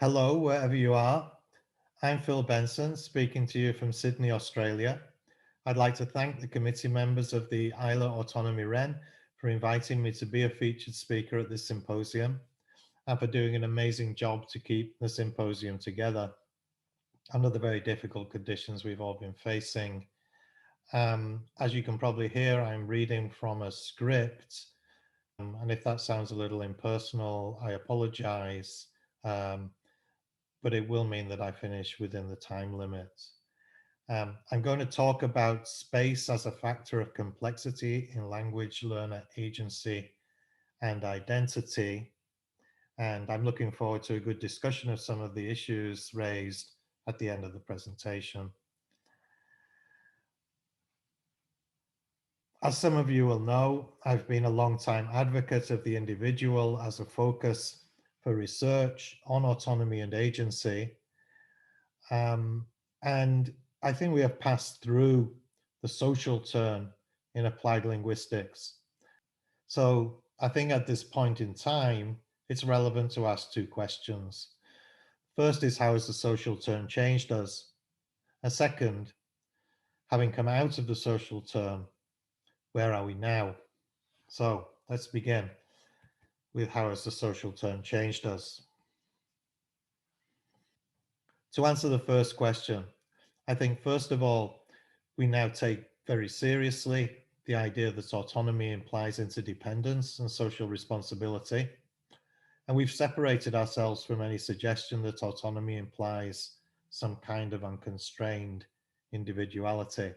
Hello, wherever you are. I'm Phil Benson, speaking to you from Sydney, Australia. I'd like to thank the committee members of the AILA Autonomy REN for inviting me to be a featured speaker at this symposium and for doing an amazing job to keep the symposium together under the very difficult conditions we've all been facing. As you can probably hear, I'm reading from a script, and if that sounds a little impersonal, I apologize. But it will mean that I finish within the time limit. I'm going to talk about space as a factor of complexity in language learner agency and identity. And I'm looking forward to a good discussion of some of the issues raised at the end of the presentation. As some of you will know, I've been a long-time advocate of the individual as a focus for research on autonomy and agency. And I think we have passed through the social turn in applied linguistics. So I think at this point in time, it's relevant to ask two questions. First is, how has the social turn changed us? And second, having come out of the social turn, where are we now? So let's begin with how has the social turn changed us? To answer the first question, I think first of all, we now take very seriously the idea that autonomy implies interdependence and social responsibility. And we've separated ourselves from any suggestion that autonomy implies some kind of unconstrained individuality.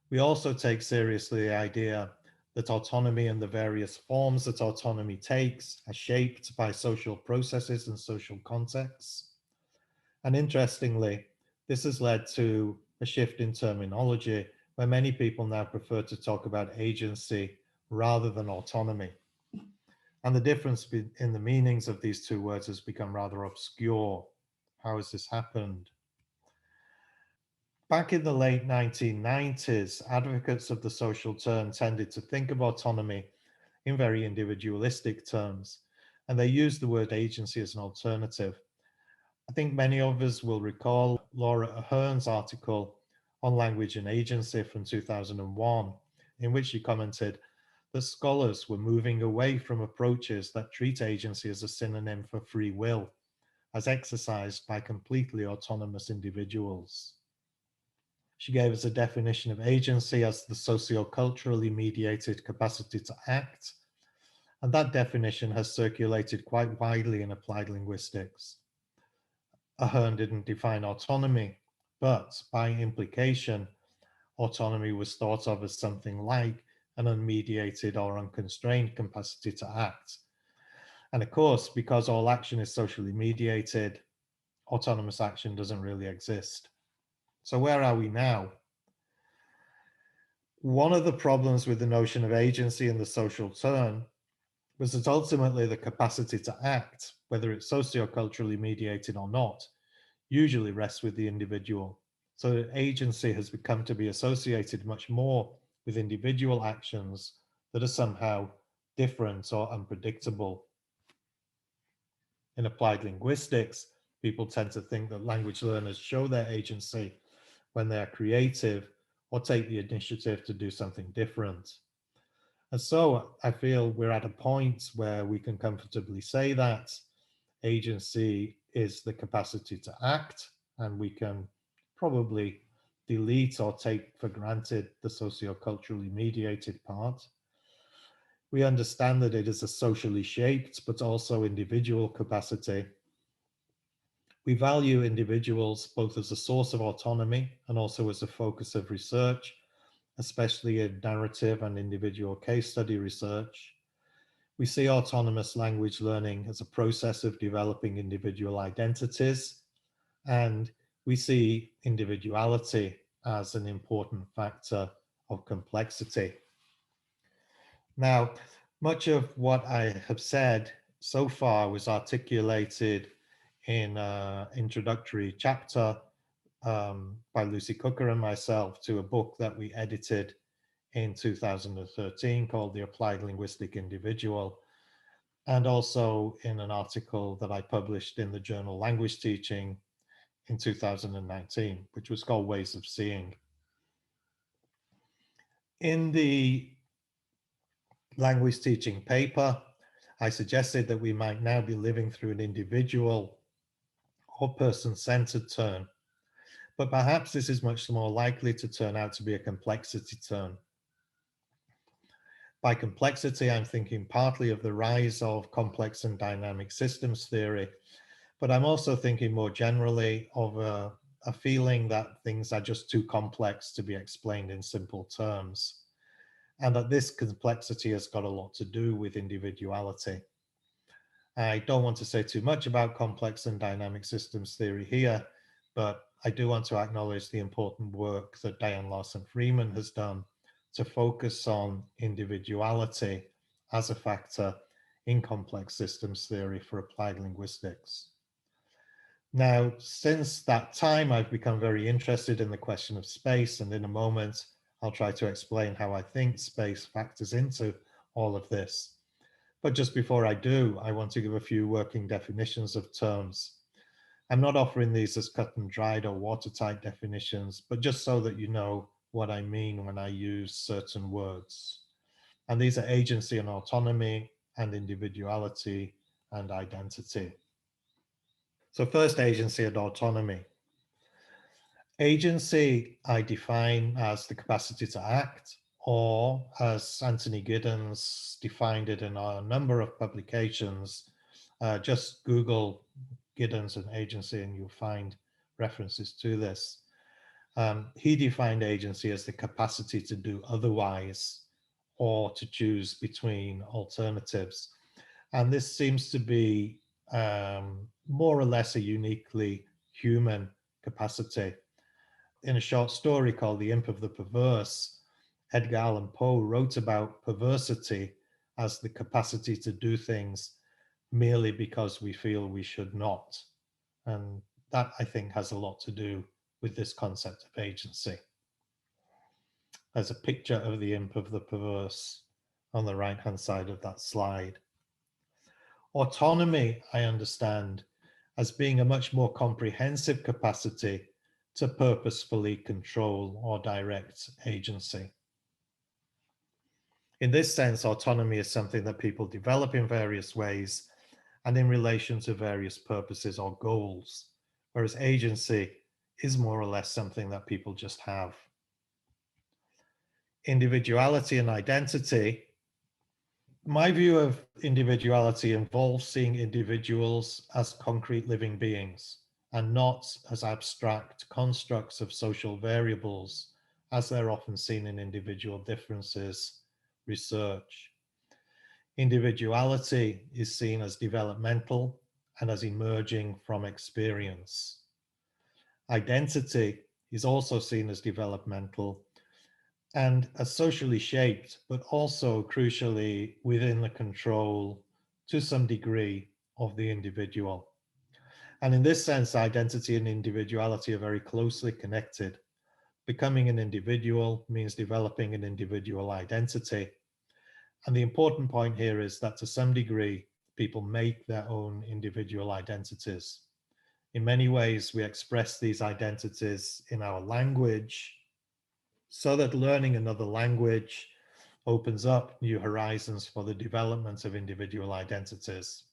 We also take seriously the idea that autonomy and the various forms that autonomy takes are shaped by social processes and social contexts. And interestingly, this has led to a shift in terminology where many people now prefer to talk about agency rather than autonomy. And the difference in the meanings of these two words has become rather obscure. How has this happened? Back in the late 1990s, advocates of the social turn tended to think of autonomy in very individualistic terms, and they used the word agency as an alternative. I think many of us will recall Laura Ahern's article on language and agency from 2001, in which she commented that scholars were moving away from approaches that treat agency as a synonym for free will, as exercised by completely autonomous individuals. She gave us a definition of agency as the socio-culturally mediated capacity to act, and that definition has circulated quite widely in applied linguistics. Ahern didn't define autonomy, but by implication, autonomy was thought of as something like an unmediated or unconstrained capacity to act. And of course, because all action is socially mediated, autonomous action doesn't really exist. So where are we now? One of the problems with the notion of agency in the social turn was that ultimately the capacity to act, whether it's socioculturally mediated or not, usually rests with the individual. So that agency has become to be associated much more with individual actions that are somehow different or unpredictable. In applied linguistics, people tend to think that language learners show their agency when they are creative or take the initiative to do something different. And so I feel we're at a point where we can comfortably say that agency is the capacity to act, and we can probably delete or take for granted the socioculturally mediated part. We understand that it is a socially shaped but also individual capacity. We value individuals both as a source of autonomy and also as a focus of research, especially in narrative and individual case study research. We see autonomous language learning as a process of developing individual identities, and we see individuality as an important factor of complexity. Now, much of what I have said so far was articulated in an introductory chapter by Lucy Cooker and myself to a book that we edited in 2013 called The Applied Linguistic Individual. and also in an article that I published in the journal Language Teaching in 2019, which was called Ways of Seeing. In the language teaching paper, I suggested that we might now be living through an individual or person-centered turn, but perhaps this is much more likely to turn out to be a complexity turn. By complexity, I'm thinking partly of the rise of complex and dynamic systems theory, but I'm also thinking more generally of a feeling that things are just too complex to be explained in simple terms, and that this complexity has got a lot to do with individuality. I don't want to say too much about complex and dynamic systems theory here, but I do want to acknowledge the important work that Diane Larson-Freeman has done to focus on individuality as a factor in complex systems theory for applied linguistics. Now, since that time, I've become very interested in the question of space, and in a moment, I'll try to explain how I think space factors into all of this. But just before I do, I want to give a few working definitions of terms. I'm not offering these as cut and dried or watertight definitions, but just so that you know what I mean when I use certain words. And these are agency and autonomy, and individuality and identity. So first, agency and autonomy. Agency I define as the capacity to act, or as Anthony Giddens defined it in a number of publications. Just Google Giddens and agency and you'll find references to this. He defined agency as the capacity to do otherwise or to choose between alternatives. And this seems to be more or less a uniquely human capacity. In a short story called The Imp of the Perverse, Edgar Allan Poe wrote about perversity as the capacity to do things merely because we feel we should not. And that, I think, has a lot to do with this concept of agency. There's a picture of the Imp of the Perverse on the right-hand side of that slide. Autonomy, I understand, as being a much more comprehensive capacity to purposefully control or direct agency. In this sense, autonomy is something that people develop in various ways and in relation to various purposes or goals, whereas agency is more or less something that people just have. Individuality and identity. My view of individuality involves seeing individuals as concrete living beings and not as abstract constructs of social variables, as they're often seen in individual differences research. Individuality is seen as developmental and as emerging from experience. Identity is also seen as developmental and as socially shaped, but also crucially within the control to some degree of the individual. And in this sense, identity and individuality are very closely connected. Becoming an individual means developing an individual identity. And the important point here is that to some degree, people make their own individual identities. In many ways, we express these identities in our language, so that learning another language opens up new horizons for the development of individual identities.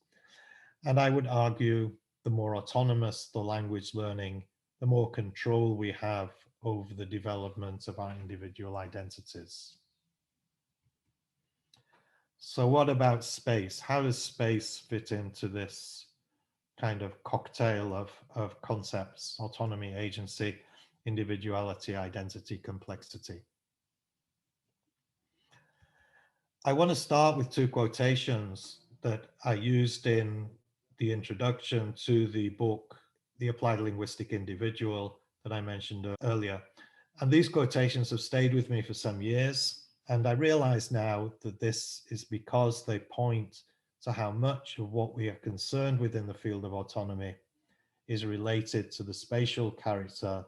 And I would argue the more autonomous the language learning, the more control we have over the development of our individual identities. So what about space? How does space fit into this kind of cocktail of concepts: autonomy, agency, individuality, identity, complexity? I want to start with two quotations that I used in the introduction to the book, The Applied Linguistic Individual, that I mentioned earlier. And these quotations have stayed with me for some years. And I realize now that this is because they point to how much of what we are concerned with in the field of autonomy is related to the spatial character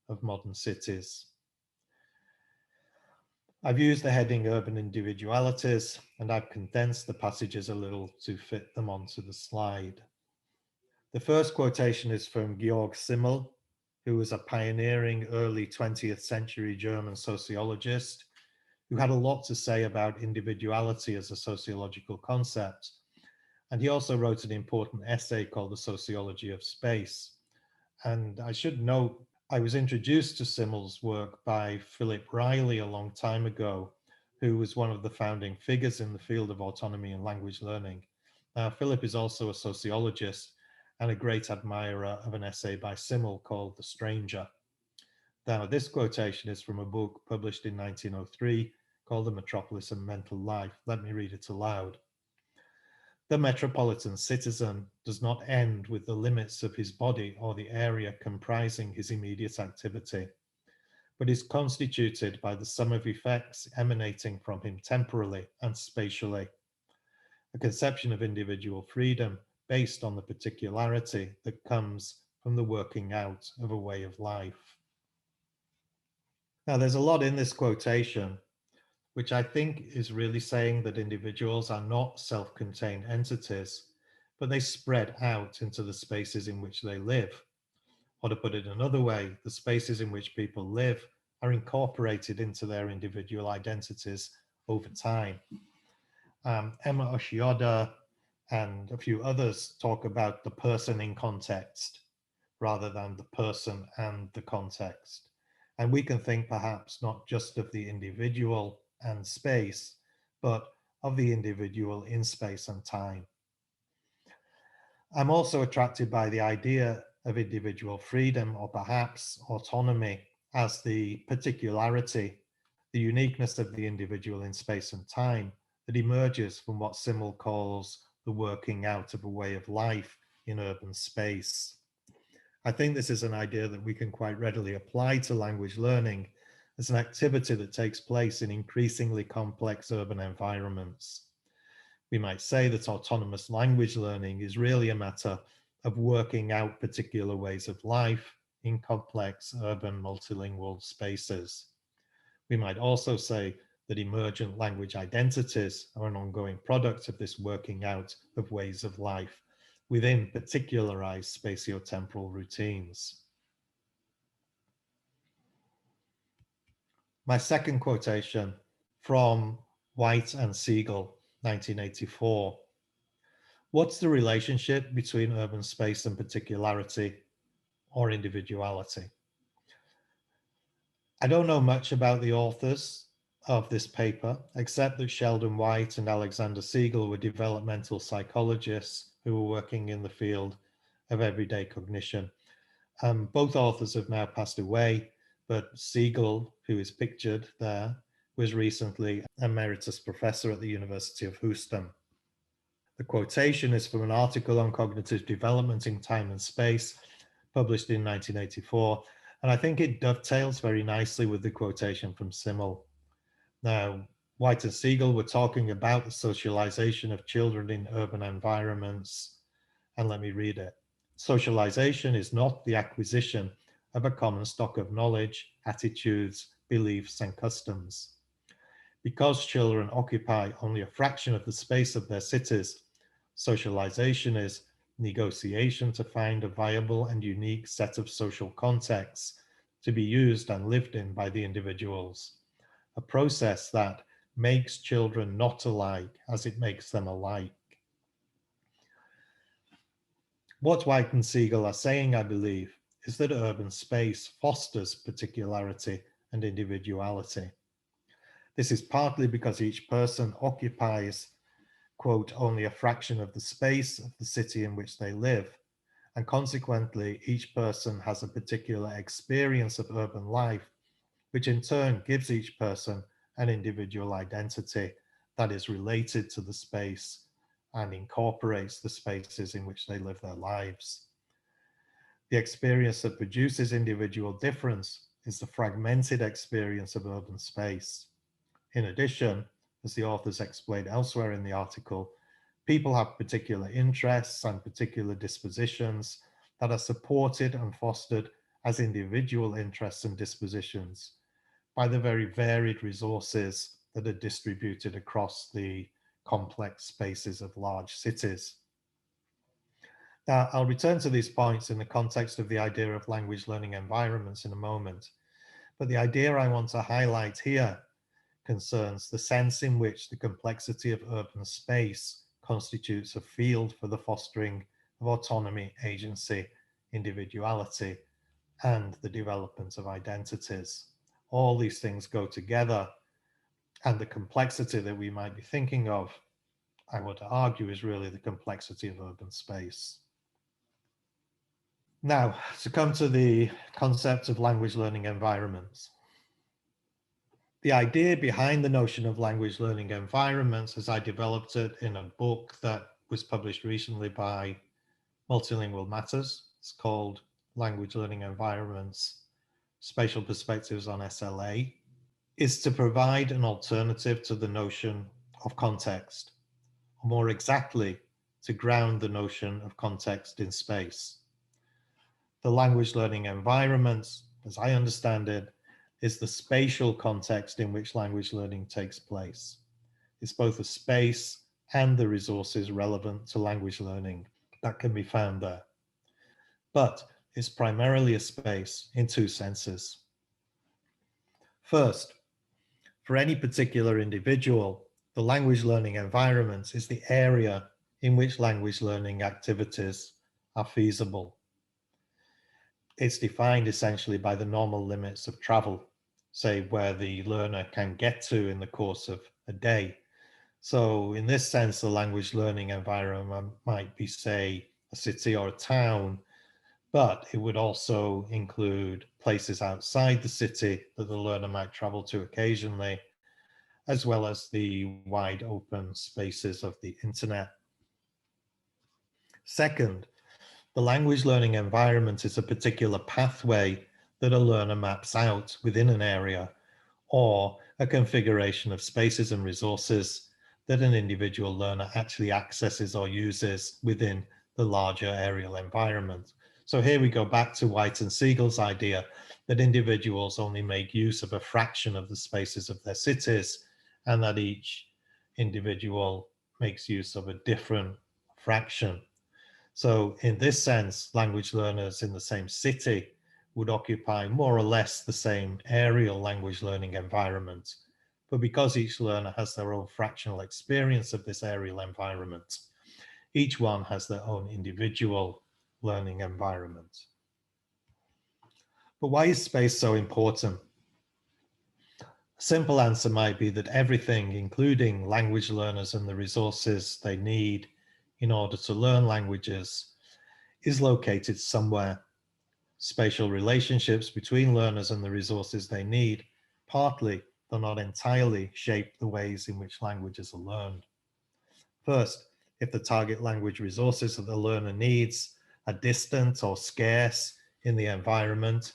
of modern cities. I've used the heading urban individualities, and I've condensed the passages a little to fit them onto the slide. The first quotation is from Georg Simmel, who was a pioneering early 20th century German sociologist who had a lot to say about individuality as a sociological concept. And he also wrote an important essay called The Sociology of Space. And I should note, I was introduced to Simmel's work by Philip Riley a long time ago, who was one of the founding figures in the field of autonomy and language learning. Now, Philip is also a sociologist and a great admirer of an essay by Simmel called The Stranger. Now, this quotation is from a book published in 1903 called The Metropolis and Mental Life. Let me read it aloud. The metropolitan citizen does not end with the limits of his body or the area comprising his immediate activity, but is constituted by the sum of effects emanating from him temporally and spatially. A conception of individual freedom based on the particularity that comes from the working out of a way of life. Now, there's a lot in this quotation, which I think is really saying that individuals are not self-contained entities, but they spread out into the spaces in which they live. Or to put it another way, the spaces in which people live are incorporated into their individual identities over time. Emma Oshioda and a few others talk about the person in context rather than the person and the context. And we can think perhaps not just of the individual and space, but of the individual in space and time. I'm also attracted by the idea of individual freedom, or perhaps autonomy, as the particularity, the uniqueness of the individual in space and time that emerges from what Simmel calls the working out of a way of life in urban space. I think this is an idea that we can quite readily apply to language learning as an activity that takes place in increasingly complex urban environments. We might say that autonomous language learning is really a matter of working out particular ways of life in complex urban multilingual spaces. We might also say that emergent language identities are an ongoing product of this working out of ways of life within particularized spatiotemporal routines. My second quotation from White and Siegel, 1984. What's the relationship between urban space and particularity or individuality? I don't know much about the authors of this paper, except that Sheldon White and Alexander Siegel were developmental psychologists who were working in the field of everyday cognition. Both authors have now passed away, but Siegel, who is pictured there, was recently emeritus professor at the University of Houston. The quotation is from an article on cognitive development in time and space, published in 1984, and I think it dovetails very nicely with the quotation from Simmel. Now, White and Siegel were talking about the socialization of children in urban environments, and let me read it. Socialization is not the acquisition of a common stock of knowledge, attitudes, beliefs, and customs. Because children occupy only a fraction of the space of their cities, socialization is negotiation to find a viable and unique set of social contexts to be used and lived in by the individuals, a process that makes children not alike as it makes them alike. What White and Siegel are saying, I believe, is that urban space fosters particularity and individuality. This is partly because each person occupies, quote, only a fraction of the space of the city in which they live, and consequently, each person has a particular experience of urban life, which in turn gives each person an individual identity that is related to the space and incorporates the spaces in which they live their lives. The experience that produces individual difference is the fragmented experience of urban space. In addition, as the authors explain elsewhere in the article, people have particular interests and particular dispositions that are supported and fostered as individual interests and dispositions, by the very varied resources that are distributed across the complex spaces of large cities. Now, I'll return to these points in the context of the idea of language learning environments in a moment, but the idea I want to highlight here concerns the sense in which the complexity of urban space constitutes a field for the fostering of autonomy, agency, individuality, and the development of identities. All these things go together, and the complexity that we might be thinking of, I would argue, is really the complexity of urban space. Now, to come to the concept of language learning environments. The idea behind the notion of language learning environments, as I developed it in a book that was published recently by Multilingual Matters, it's called Language Learning Environments, Spatial Perspectives on SLA, is to provide an alternative to the notion of context, or more exactly, to ground the notion of context in space. The language learning environments, as I understand it, is the spatial context in which language learning takes place. It's both a space and the resources relevant to language learning that can be found there. But it's primarily a space in two senses. First, for any particular individual, the language learning environment is the area in which language learning activities are feasible. It's defined essentially by the normal limits of travel, say where the learner can get to in the course of a day. So in this sense, the language learning environment might be, say, a city or a town, but it would also include places outside the city that the learner might travel to occasionally, as well as the wide open spaces of the internet. Second, the language learning environment is a particular pathway that a learner maps out within an area, or a configuration of spaces and resources that an individual learner actually accesses or uses within the larger areal environment. So here we go back to White and Siegel's idea that individuals only make use of a fraction of the spaces of their cities, and that each individual makes use of a different fraction. So in this sense, language learners in the same city would occupy more or less the same areal language learning environment. But because each learner has their own fractional experience of this areal environment, each one has their own individual learning environment. But why is space so important? A simple answer might be that everything, including language learners and the resources they need in order to learn languages, is located somewhere. Spatial relationships between learners and the resources they need, partly, though not entirely, shape the ways in which languages are learned. First, if the target language resources that the learner needs are distant or scarce in the environment,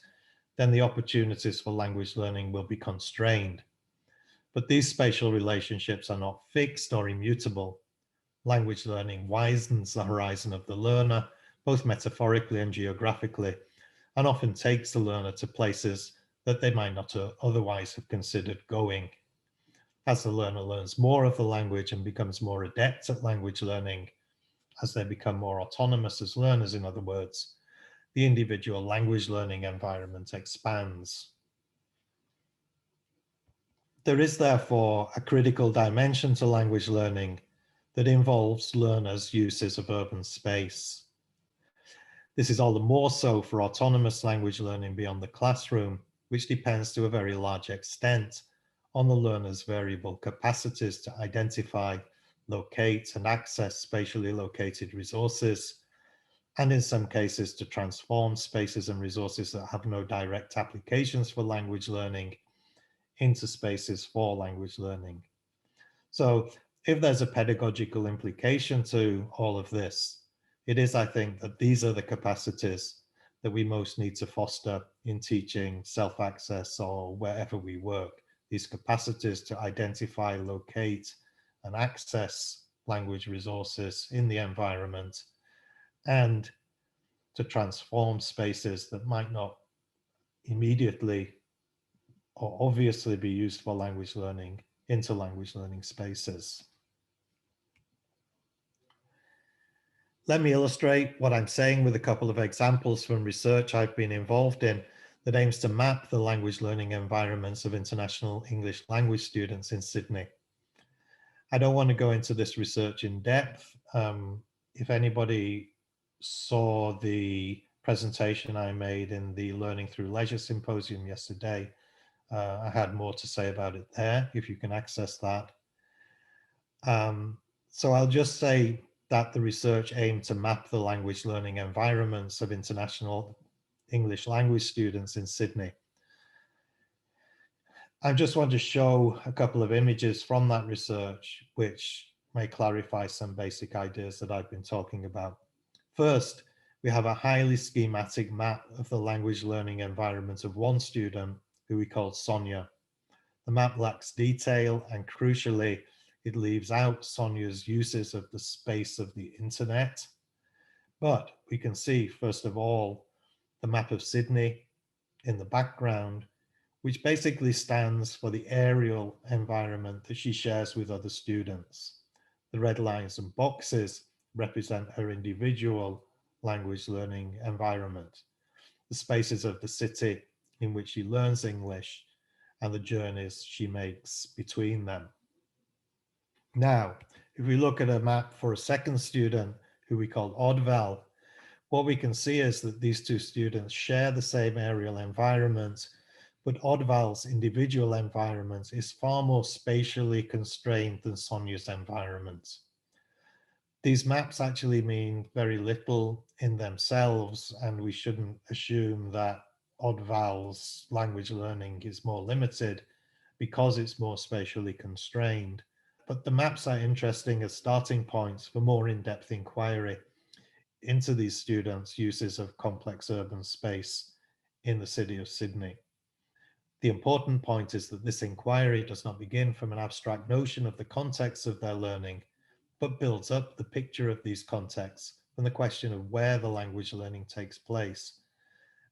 then the opportunities for language learning will be constrained. But these spatial relationships are not fixed or immutable. Language learning widens the horizon of the learner, both metaphorically and geographically, and often takes the learner to places that they might not otherwise have considered going. As the learner learns more of the language and becomes more adept at language learning, as they become more autonomous as learners, in other words, the individual language learning environment expands. There is therefore a critical dimension to language learning that involves learners' uses of urban space. This is all the more so for autonomous language learning beyond the classroom, which depends to a very large extent on the learner's variable capacities to identify, locate, and access spatially located resources, and in some cases to transform spaces and resources that have no direct applications for language learning into spaces for language learning. So if there's a pedagogical implication to all of this, it is, I think, that these are the capacities that we most need to foster in teaching, self-access, or wherever we work. These capacities to identify, locate, and access language resources in the environment, and to transform spaces that might not immediately or obviously be used for language learning into language learning spaces. Let me illustrate what I'm saying with a couple of examples from research I've been involved in that aims to map the language learning environments of international English language students in Sydney. I don't want to go into this research in depth. If anybody saw the presentation I made in the Learning Through Leisure Symposium yesterday, I had more to say about it there, if you can access that. So I'll just say that the research aimed to map the language learning environments of international English language students in Sydney. I just want to show a couple of images from that research, which may clarify some basic ideas that I've been talking about. First, we have a highly schematic map of the language learning environment of one student who we called Sonia. The map lacks detail, and crucially, it leaves out Sonia's uses of the space of the internet. But we can see, first of all, the map of Sydney in the background, which basically stands for the aerial environment that she shares with other students. The red lines and boxes represent her individual language learning environment, the spaces of the city in which she learns English and the journeys she makes between them. Now, if we look at a map for a second student who we call Oddval, what we can see is that these two students share the same aerial environment, but Oddval's individual environment is far more spatially constrained than Sonia's environment. These maps actually mean very little in themselves, and we shouldn't assume that Oddval's language learning is more limited because it's more spatially constrained. But the maps are interesting as starting points for more in-depth inquiry into these students' uses of complex urban space in the city of Sydney. The important point is that this inquiry does not begin from an abstract notion of the context of their learning, but builds up the picture of these contexts from the question of where the language learning takes place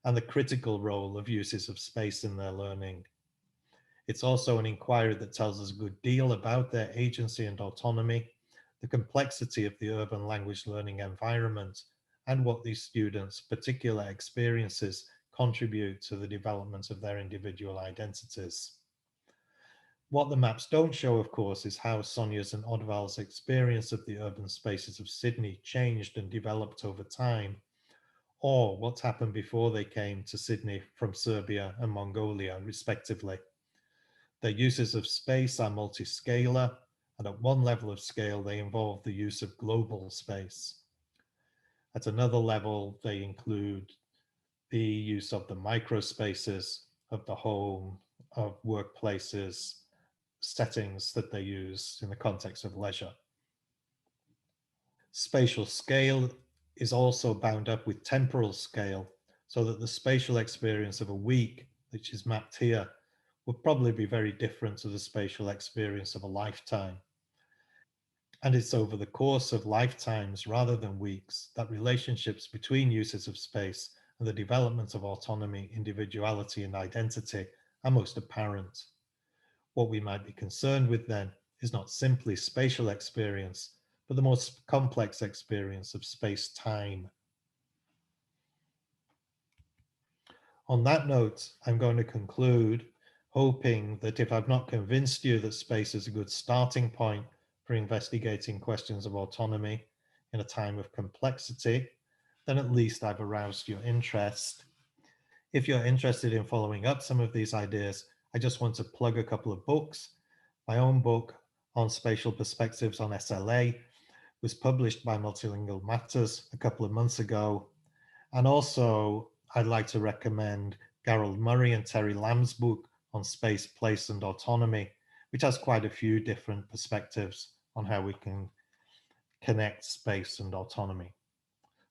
and the critical role of uses of space in their learning. It's also an inquiry that tells us a good deal about their agency and autonomy, the complexity of the urban language learning environment, and what these students' particular experiences contribute to the development of their individual identities. What the maps don't show, of course, is how Sonia's and Oddval's experience of the urban spaces of Sydney changed and developed over time, or what happened before they came to Sydney from Serbia and Mongolia, respectively. Their uses of space are multi-scalar, and at one level of scale, they involve the use of global space. At another level, they include the use of the microspaces of the home, of workplaces, settings that they use in the context of leisure. Spatial scale is also bound up with temporal scale, so that the spatial experience of a week, which is mapped here, would probably be very different to the spatial experience of a lifetime. And it's over the course of lifetimes rather than weeks that relationships between uses of space and the development of autonomy, individuality, and identity are most apparent. What we might be concerned with then is not simply spatial experience, but the most complex experience of space-time. On that note, I'm going to conclude, hoping that if I've not convinced you that space is a good starting point for investigating questions of autonomy in a time of complexity, then at least I've aroused your interest. If you're interested in following up some of these ideas, I just want to plug a couple of books. My own book on spatial perspectives on SLA was published by Multilingual Matters a couple of months ago. And also, I'd like to recommend Gerald Murray and Terry Lamb's book on space, place, and autonomy, which has quite a few different perspectives on how we can connect space and autonomy.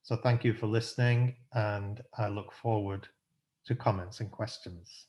So thank you for listening, and I look forward to comments and questions.